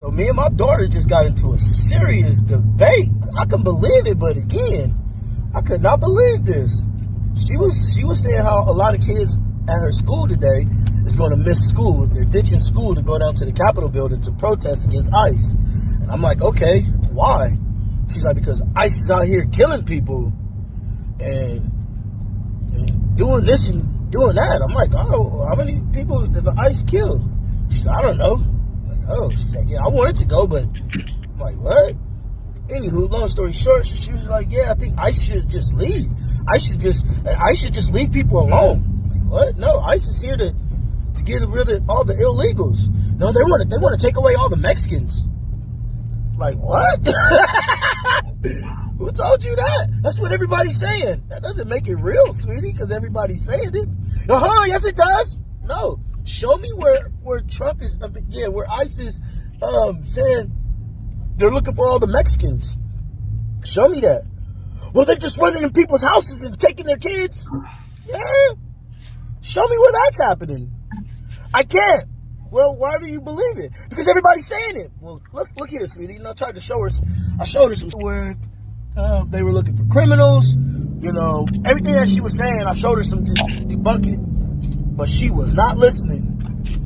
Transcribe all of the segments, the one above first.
So me and my daughter just got into a serious debate. I can believe it, but again, I could not believe this. She was saying how a lot of kids at her school today is going to miss school. They're ditching school to go down to the Capitol building to protest against ICE. And I'm like, okay, why? She's like, because ICE is out here killing people and doing this and doing that. I'm like, oh, how many people did the ICE kill? She said, I don't know. I'm like, oh, she's like, yeah, I wanted to go, but I'm like, what? Anywho, long story short, she was like, yeah, I think ICE should just leave. ICE should just leave people alone. I'm like, what? No, ICE is here to get rid of all the illegals. No, they want to take away all the Mexicans. Like, what? Who told you that? That's what everybody's saying. That doesn't make it real, sweetie, because everybody's saying it. Yes, it does. No, show me where Trump is. Where ICE is saying they're looking for all the Mexicans. Show me that. Well, they're just running in people's houses and taking their kids. Yeah. Show me where that's happening. I can't. Well, why do you believe it? Because everybody's saying it. Well, look here, sweetie. I tried to show her. I showed her some where they were looking for criminals. Everything that she was saying, I showed her some to debunk it. But she was not listening.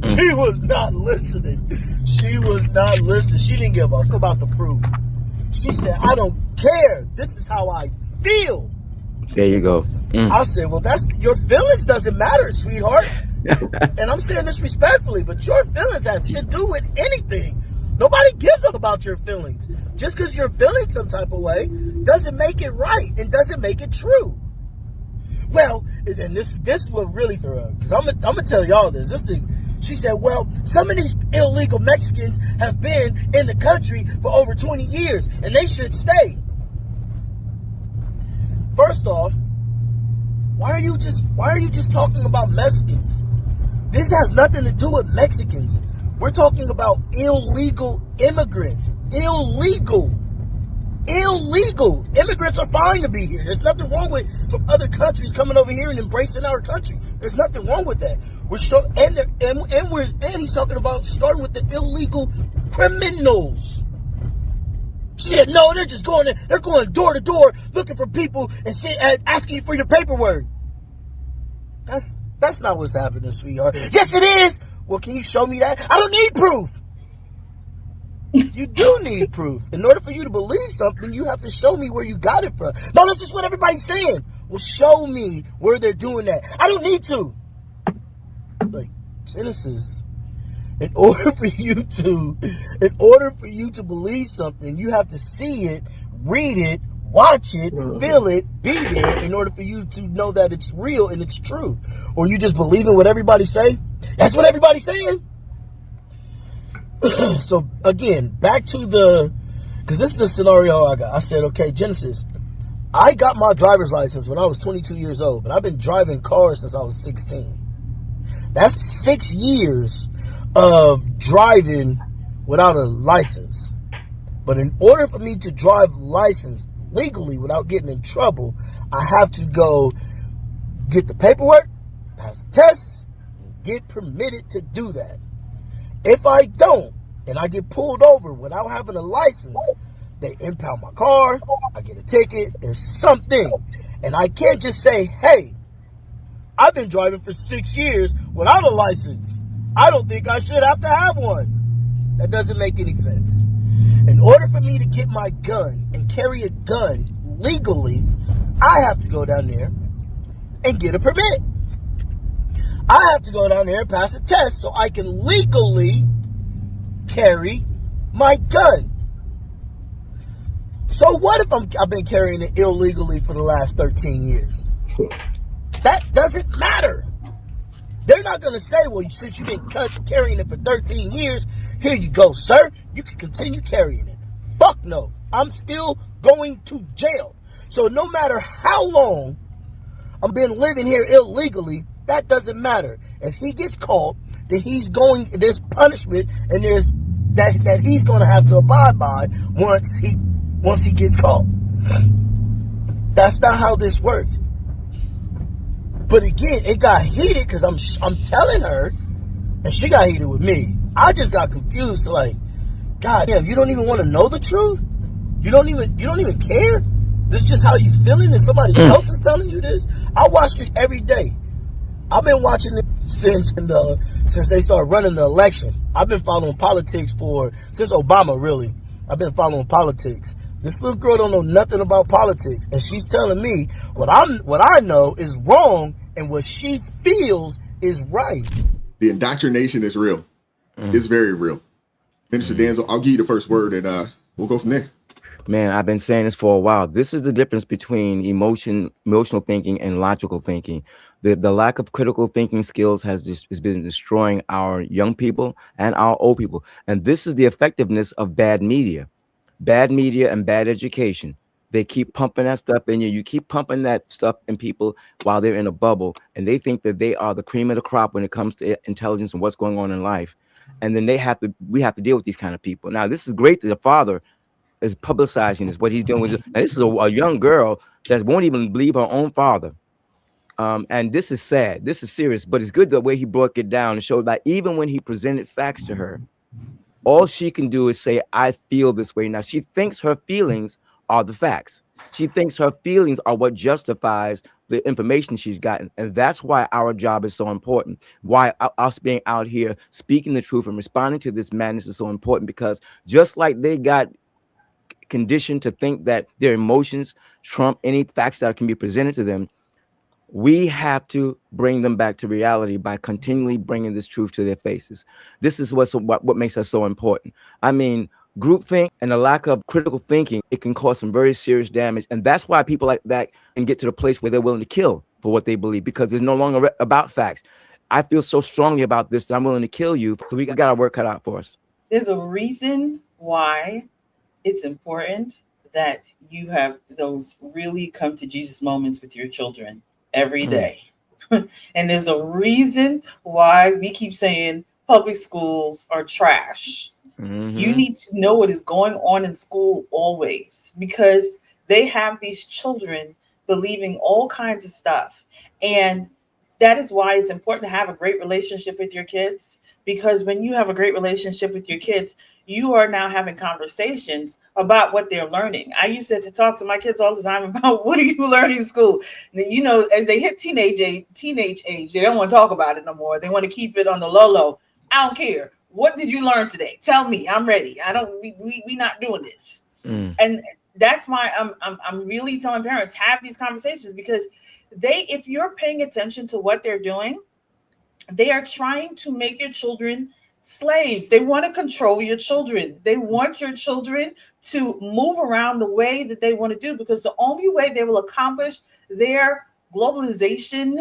She was not listening. She was not listening. She didn't give a fuck about the proof. She said, I don't care. This is how I feel. There you go. I said, well, that's your feelings doesn't matter, sweetheart. And I'm saying this respectfully, but your feelings have to do with anything. Nobody gives up about your feelings. Just because you're feeling some type of way doesn't make it right and doesn't make it true. Well, and this will really throw up, because I'm gonna tell y'all this. She said, well, some of these illegal Mexicans have been in the country for over 20 years, and they should stay. First off, why are you just talking about Mexicans? This has nothing to do with Mexicans. We're talking about illegal immigrants. Illegal. Immigrants are fine to be here. There's nothing wrong with from other countries coming over here and embracing our country. There's nothing wrong with that. And he's talking about starting with the illegal criminals. She said, no, they're just going in. They're going door to door looking for people and asking you for your paperwork. That's not what's happening, sweetheart. Yes, it is. Well, can you show me that? I don't need proof. You do need proof. In order for you to believe something, you have to show me where you got it from. No, that's just what everybody's saying. Well, show me where they're doing that. I don't need to. Like, Genesis, in order for you to believe something, you have to see it, read it, watch it, feel it, be there in order for you to know that it's real and it's true. Or you just believe in what everybody say? That's what everybody's saying. So again, back to because this is the scenario I got. I said, okay, Genesis, I got my driver's license when I was 22 years old, but I've been driving cars since I was 16. That's 6 years of driving without a license. But in order for me to drive licensed legally without getting in trouble, I have to go get the paperwork, pass the test, and get permitted to do that. If I don't, and I get pulled over without having a license, they impound my car, I get a ticket, there's something. And I can't just say, hey, I've been driving for 6 years without a license. I don't think I should have to have one. That doesn't make any sense. In order for me to get my gun and carry a gun legally, I have to go down there and get a permit. I have to go down there and pass a test so I can legally carry my gun. So what if I've been carrying it illegally for the last 13 years? That doesn't matter. They're not going to say, well, since you've been carrying it for 13 years, here you go, sir. You can continue carrying it. Fuck no. I'm still going to jail. So no matter how long I've been living here illegally, that doesn't matter. If he gets caught, then there's punishment, and there's that he's going to have to abide by once he gets caught. That's not how this works. But again, it got heated because I'm telling her, and she got heated with me. I just got confused. Like, God damn, you don't even want to know the truth? You don't even care? This is just how you feeling and somebody else is telling you this? I watch this every day. I've been watching it since they started running the election. I've been following politics since Obama, really. I've been following politics. This little girl don't know nothing about politics, and she's telling me what I know is wrong and what she feels is right. The indoctrination is real. It's very real. Minister Danzel, I'll give you the first word, and we'll go from there. Man, I've been saying this for a while. This is the difference between emotional thinking and logical thinking. The lack of critical thinking skills has been destroying our young people and our old people. And this is the effectiveness of bad media and bad education. They keep pumping that stuff in you. You keep pumping that stuff in people while they're in a bubble, and they think that they are the cream of the crop when it comes to intelligence and what's going on in life. And then we have to deal with these kind of people. Now, this is great that the father is publicizing this, what he's doing. Now, this is a young girl that won't even believe her own father. And this is sad. This is serious, but it's good the way he broke it down and showed that even when he presented facts to her, all she can do is say, I feel this way. Now, she thinks her feelings are the facts. She thinks her feelings are what justifies the information she's gotten. And that's why our job is so important. Why us being out here speaking the truth and responding to this madness is so important, because just like they got conditioned to think that their emotions trump any facts that can be presented to them, we have to bring them back to reality by continually bringing this truth to their faces. This is what makes us so important. I mean, groupthink and a lack of critical thinking, it can cause some very serious damage. And that's why people like that can get to the place where they're willing to kill for what they believe, because it's no longer about facts. I feel so strongly about this that I'm willing to kill you. So we got our work cut out for us. There's a reason why it's important that you have those really come to Jesus moments with your children every day. And there's a reason why we keep saying public schools are trash. You need to know what is going on in school always, because they have these children believing all kinds of stuff. And that is why it's important to have a great relationship with your kids, because when you have a great relationship with your kids, you are now having conversations about what they're learning. I used to talk to my kids all the time about what are you learning in school? You know, as they hit teenage age, they don't want to talk about it no more. They want to keep it on the low. I don't care. What did you learn today? Tell me. I'm ready. We not doing this. And that's why I'm really telling parents, have these conversations, because if you're paying attention to what they're doing, they are trying to make your children slaves. They want to control your children. They want your children to move around the way that they want to do, because the only way they will accomplish their globalization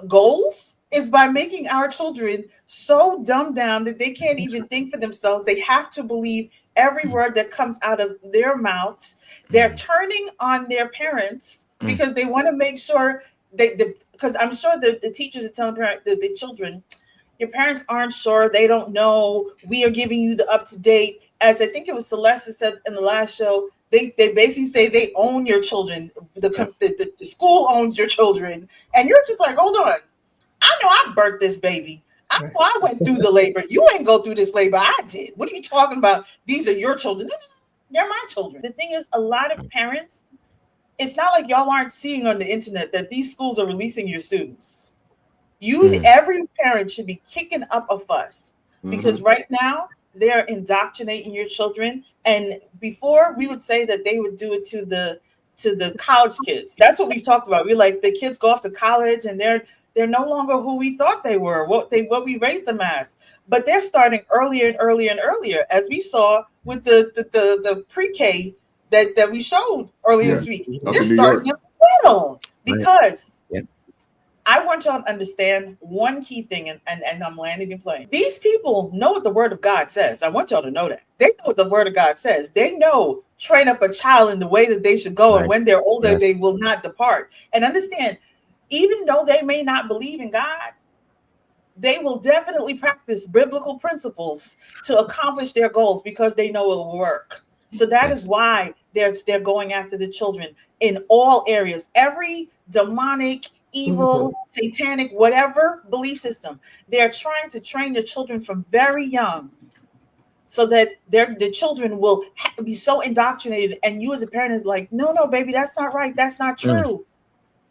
goals is by making our children so dumbed down that they can't even think for themselves. They have to believe every word that comes out of their mouths. They're turning on their parents because they want to make sure because I'm sure the teachers are telling the children, your parents aren't sure. They don't know. We are giving you the up-to-date. As I think it was Celeste said in the last show, they basically say they own your children. The school owns your children. And you're just like, hold on. I know I birthed this baby. I know I went through the labor. You ain't go through this labor. I did. What are you talking about? These are your children. No, they're my children. The thing is, a lot of parents, it's not like y'all aren't seeing on the internet that these schools are releasing your students. Every parent should be kicking up a fuss, because right now they're indoctrinating your children. And before, we would say that they would do it to the college kids. That's what we've talked about. We're like, the kids go off to college and they're no longer who we thought they were, what we raised them as. But they're starting earlier and earlier and earlier, as we saw with the pre-K that we showed earlier this week. They're starting in the middle, because I want y'all to understand one key thing, and I'm landing in plane. These people know what the word of God says. I want y'all to know that. They know what the word of God says. They know, train up a child in the way that they should go, and when they're older, they will not depart. And understand, even though they may not believe in God, they will definitely practice biblical principles to accomplish their goals, because they know it will work. So that is why they're going after the children in all areas. Every demonic, evil, satanic, whatever belief system, they're trying to train their children from very young so that the children will be so indoctrinated, and you as a parent is like, no, baby, that's not right, that's not true.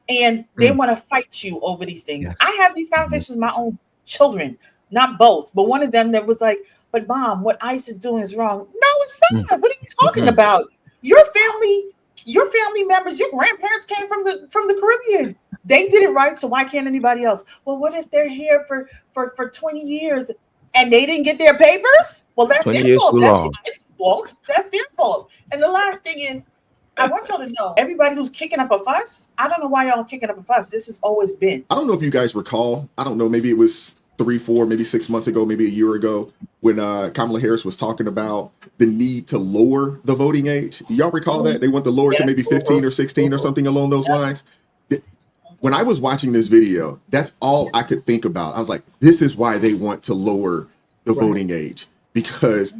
And they want to fight you over these things. Yes. I have these conversations with my own children, not both, but one of them that was like, but mom, what ICE is doing is wrong. No, it's not. What are you talking about? Your family members, your grandparents came from the Caribbean. They did it right, so why can't anybody else? Well, what if they're here for 20 years and they didn't get their papers? Well, that's 20 their years fault. too That's long. ICE's fault. That's their fault. And the last thing is, I want y'all to know, everybody who's kicking up a fuss, I don't know why y'all are kicking up a fuss. This has always been. I don't know if you guys recall. I don't know. Maybe it was 3, 4, maybe 6 months ago, maybe a year ago, when Kamala Harris was talking about the need to lower the voting age. Do y'all recall that? They want to lower it to maybe 15 or 16 or something along those lines. When I was watching this video, that's all I could think about. I was like, this is why they want to lower the voting age, because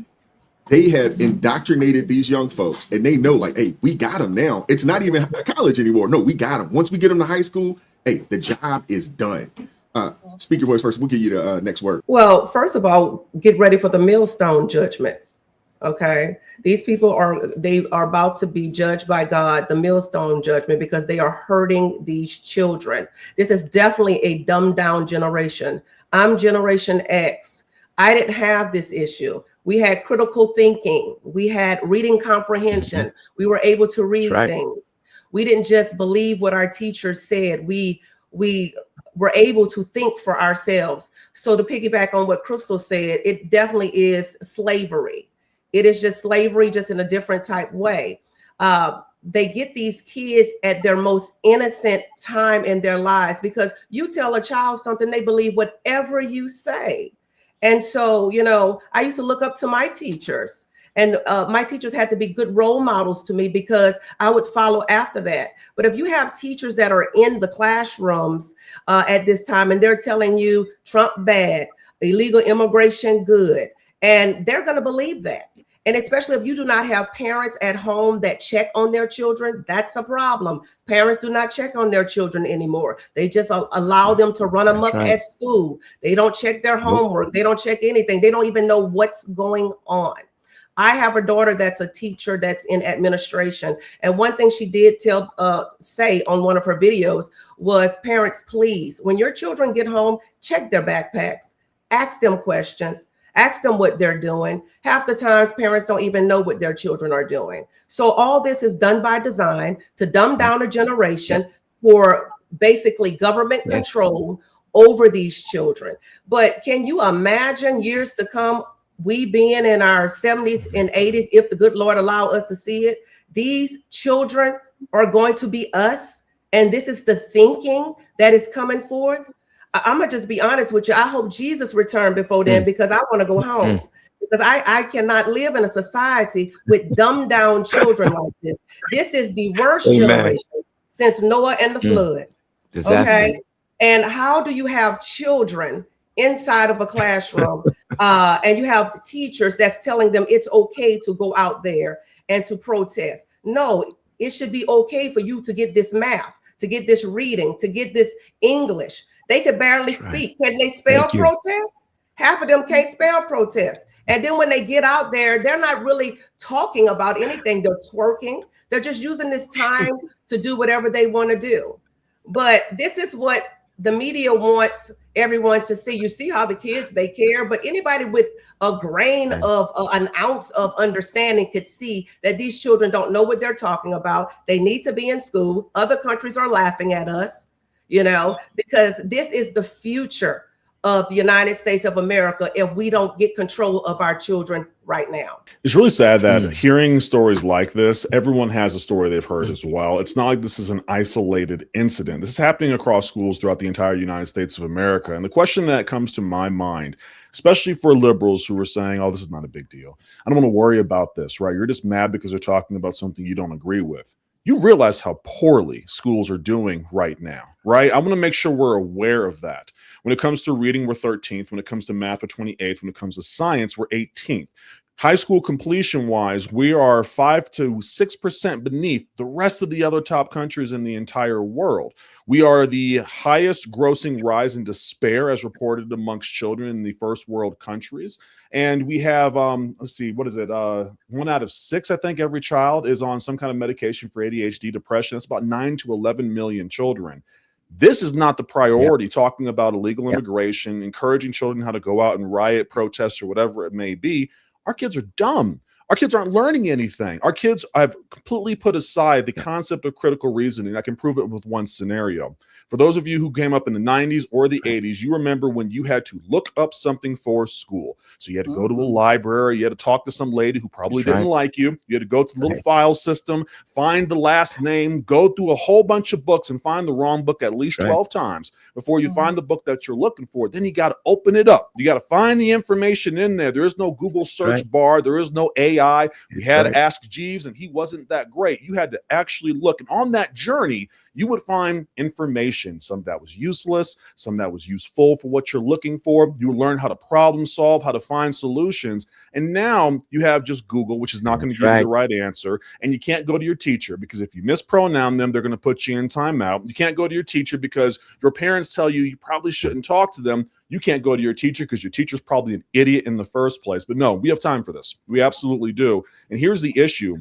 they have indoctrinated these young folks, and they know, like, hey, we got them now. It's not even college anymore. No, we got them. Once we get them to high school, hey, the job is done. Speak your voice first. We'll give you the next word. Well, first of all, get ready for the millstone judgment. Okay, these people are about to be judged by God, the millstone judgment, because they are hurting these children. This is definitely a dumbed down generation. I'm Generation X. I didn't have this issue. We had critical thinking. We had reading comprehension. We were able to read things. We didn't just believe what our teachers said. We were able to think for ourselves. So to piggyback on what Crystal said, it definitely is slavery. It is just slavery, just in a different type way. They get these kids at their most innocent time in their lives, because you tell a child something, they believe whatever you say. And so, you know, I used to look up to my teachers, and my teachers had to be good role models to me, because I would follow after that. But if you have teachers that are in the classrooms at this time, and they're telling you Trump bad, illegal immigration good, and they're going to believe that. And especially if you do not have parents at home that check on their children, that's a problem. Parents do not check on their children anymore. They just allow them to run amok at school. They don't check their homework. They don't check anything. They don't even know what's going on. I have a daughter that's a teacher that's in administration. And one thing she did say on one of her videos was, parents, please, when your children get home, check their backpacks, ask them questions. Ask them what they're doing. Half the times, parents don't even know what their children are doing. So all this is done by design to dumb down a generation for basically government control over these children. But can you imagine years to come, we being in our 70s and 80s, if the good Lord allow us to see it, these children are going to be us. And this is the thinking that is coming forth. I'm gonna just be honest with you. I hope Jesus returned before then, because I want to go home. Because I cannot live in a society with dumbed down children like this. This is the worst generation since Noah and the flood. Disaster. Okay. And how do you have children inside of a classroom and you have teachers that's telling them it's okay to go out there and to protest? No, it should be okay for you to get this math, to get this reading, to get this English. They could barely speak. Can they spell protest? Half of them can't spell protest. And then when they get out there, they're not really talking about anything. They're twerking. They're just using this time to do whatever they want to do. But this is what the media wants everyone to see. You see how the kids, they care, but anybody with a grain of an ounce of understanding could see that these children don't know what they're talking about. They need to be in school. Other countries are laughing at us, you know, because this is the future of the United States of America if we don't get control of our children right now. It's really sad that hearing stories like this, everyone has a story they've heard as well. It's not like this is an isolated incident. This is happening across schools throughout the entire United States of America. And the question that comes to my mind, especially for liberals who are saying, oh, this is not a big deal, I don't want to worry about this, right? You're just mad because they're talking about something you don't agree with. You realize how poorly schools are doing right now, right? I want to make sure we're aware of that. When it comes to reading, we're 13th. When it comes to math, we're 28th. When it comes to science, we're 18th. High school completion wise, we are 5 to 6% beneath the rest of the other top countries in the entire world. We are the highest grossing rise in despair as reported amongst children in the first world countries. And we have, let's see, what is it? 1 out of 6, I think, every child is on some kind of medication for ADHD, depression. That's about 9 to 11 million children. This is not the priority. Yep. Talking about illegal immigration, encouraging children how to go out and riot, protest, or whatever it may be. Our kids are dumb. Our kids aren't learning anything. Our kids have completely put aside the concept of critical reasoning. I can prove it with one scenario. For those of you who came up in the 90s or the 80s, you remember when you had to look up something for school. So you had to go to a library. You had to talk to some lady who probably didn't like you. You had to go to the little file system, find the last name, go through a whole bunch of books and find the wrong book at least 12 times before you find the book that you're looking for. Then you got to open it up. You got to find the information in there. There is no Google search bar. There is no AI. We had Ask Jeeves, and he wasn't that great. You had to actually look. And on that journey, you would find information, some that was useless, some that was useful for what you're looking for. You would learn how to problem solve, how to find solutions. And now you have just Google, which is not going to give you the right answer. And you can't go to your teacher because if you mispronoun them, they're going to put you in timeout. You can't go to your teacher because your parents tell you you probably shouldn't talk to them. You can't go to your teacher because your teacher's probably an idiot in the first place. But no, we have time for this. We absolutely do. And here's the issue.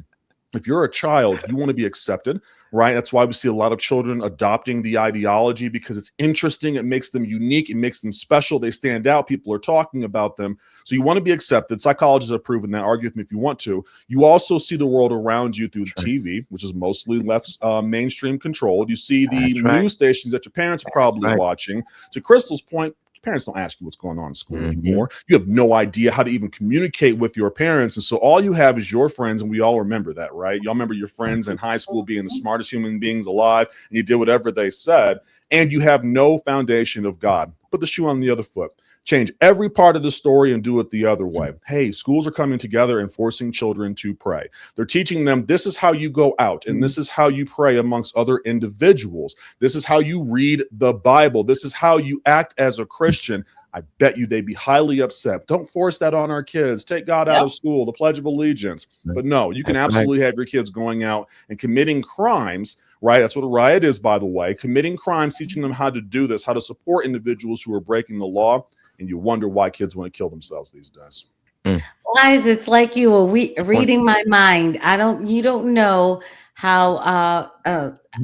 If you're a child, you want to be accepted, right? That's why we see a lot of children adopting the ideology because it's interesting. It makes them unique. It makes them special. They stand out. People are talking about them. So you want to be accepted. Psychologists have proven that. Argue with me if you want to. You also see the world around you through the TV, which is mostly left mainstream controlled. You see the news stations that your parents are probably watching. To Crystal's point, parents don't ask you what's going on in school anymore. You have no idea how to even communicate with your parents. And so all you have is your friends. And we all remember that, right? Y'all remember your friends in high school being the smartest human beings alive. And you did whatever they said. And you have no foundation of God. Put the shoe on the other foot. Change every part of the story and do it the other way. Hey, schools are coming together and forcing children to pray. They're teaching them this is how you go out and this is how you pray amongst other individuals. This is how you read the Bible. This is how you act as a Christian. I bet you they'd be highly upset. Don't force that on our kids. Take God out of school, the Pledge of Allegiance. But no, you can absolutely have your kids going out and committing crimes, right? That's what a riot is, by the way. Committing crimes, teaching them how to do this, how to support individuals who are breaking the law. And you wonder why kids want to kill themselves these days. Liza, it's like you were reading my mind. You don't know how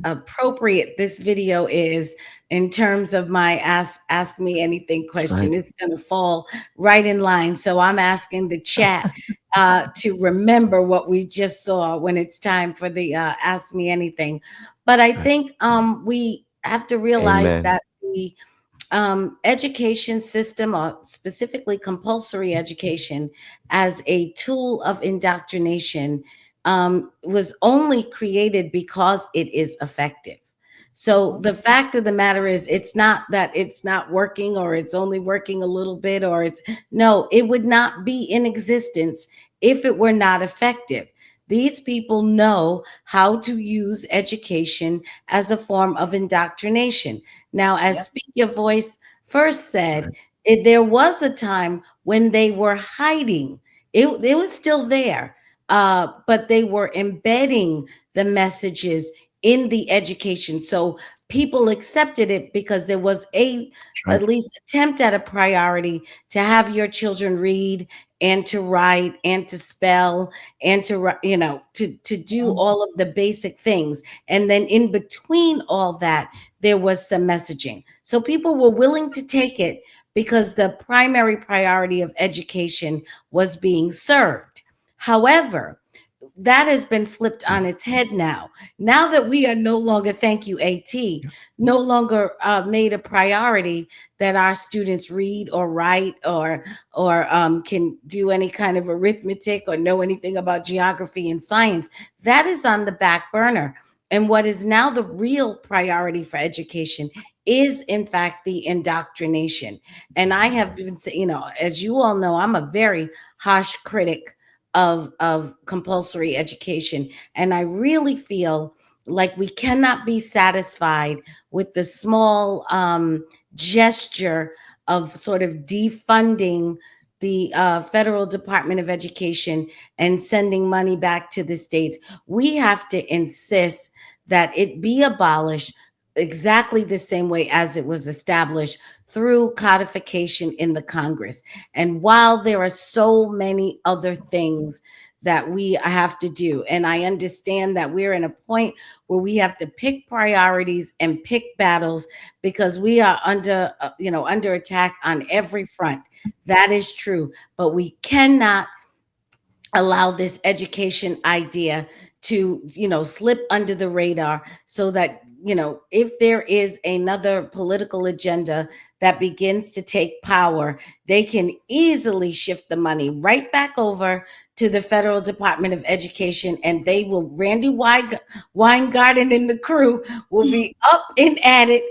appropriate this video is in terms of my ask me anything question. It's going to fall right in line. So I'm asking the chat to remember what we just saw when it's time for the ask me anything. But I think we have to realize that the education system, or specifically compulsory education, as a tool of indoctrination was only created because it is effective. So the fact of the matter is, it's not that it's not working or it's only working a little bit, or it would not be in existence if it were not effective. These people know how to use education as a form of indoctrination. Now, as Speak Your Voice first said, there was a time when they were hiding. It was still there, but they were embedding the messages in the education. So people accepted it because there was at least attempt at a priority to have your children read and to write and to spell and to do all of the basic things. And then in between all that, there was some messaging. So people were willing to take it because the primary priority of education was being served. However, that has been flipped on its head now. Now that we are no longer, thank you, AT, no longer made a priority that our students read or write or can do any kind of arithmetic or know anything about geography and science. That is on the back burner. And what is now the real priority for education is, in fact, the indoctrination. And I have been, as you all know, I'm a very harsh critic of compulsory education. And I really feel like we cannot be satisfied with the small gesture of sort of defunding the Federal Department of Education and sending money back to the states. We have to insist that it be abolished exactly the same way as it was established through codification in the Congress. And while there are so many other things that we have to do, and I understand that we're in a point where we have to pick priorities and pick battles because we are under attack on every front. That is true, but we cannot allow this education idea to slip under the radar, so that if there is another political agenda that begins to take power, they can easily shift the money right back over to the Federal Department of Education, and they will, Randy Weingarten and the crew will be up and at it,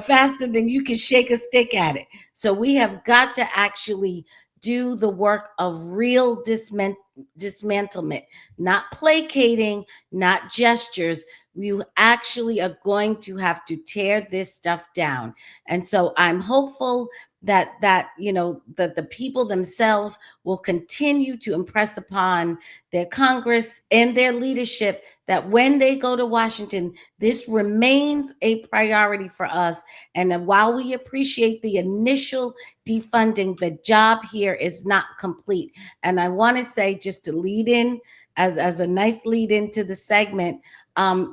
faster than you can shake a stick at it. So we have got to actually do the work of real dismantlement, not placating, not gestures. You actually are going to have to tear this stuff down. And so I'm hopeful that the people themselves will continue to impress upon their Congress and their leadership that when they go to Washington, this remains a priority for us. And that while we appreciate the initial defunding, the job here is not complete. And I want to say, just to lead in as a nice lead into the segment,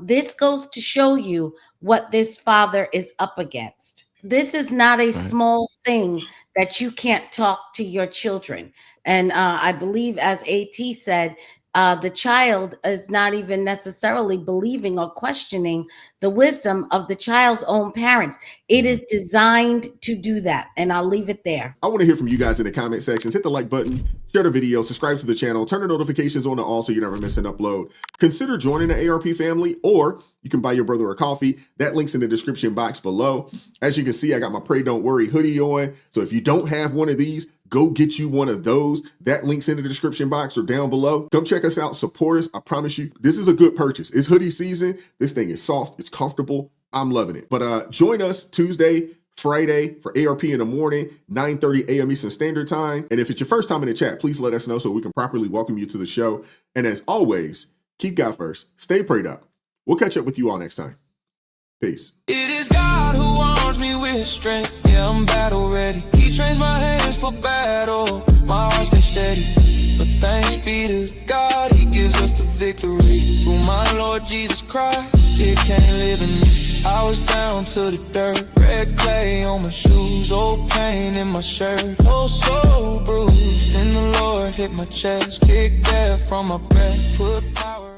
this goes to show you what this father is up against. This is not a small thing that you can't talk to your children. And I believe, as AT said, the child is not even necessarily believing or questioning the wisdom of the child's own parents. It is designed to do that. And I'll leave it there. I want to hear from you guys in the comment sections. Hit the like button, share the video, subscribe to the channel, turn the notifications on to all so you never miss an upload. Consider joining the ARP family, or you can buy your brother a coffee. That link's in the description box below. As you can see, I got my Pray Don't Worry hoodie on. So if you don't have one of these, go get you one of those. That link's in the description box or down below. Come check us out, support us. I promise you, this is a good purchase. It's hoodie season. This thing is soft, it's comfortable. I'm loving it. But join us Tuesday, Friday for ARP in the morning, 9:30 a.m. Eastern Standard Time. And if it's your first time in the chat, please let us know so we can properly welcome you to the show. And as always, keep God first. Stay prayed up. We'll catch up with you all next time. Peace. It is God who arms me with strength. Yeah, I'm battle ready. He trains my hands for battle. My heart stays steady. But thanks be to God, He gives us the victory. Through my Lord Jesus Christ, fear can't live in me. I was down to the dirt, red clay on my shoes, old pain in my shirt, oh so bruised. Then the Lord hit my chest, kicked air from my breath, put power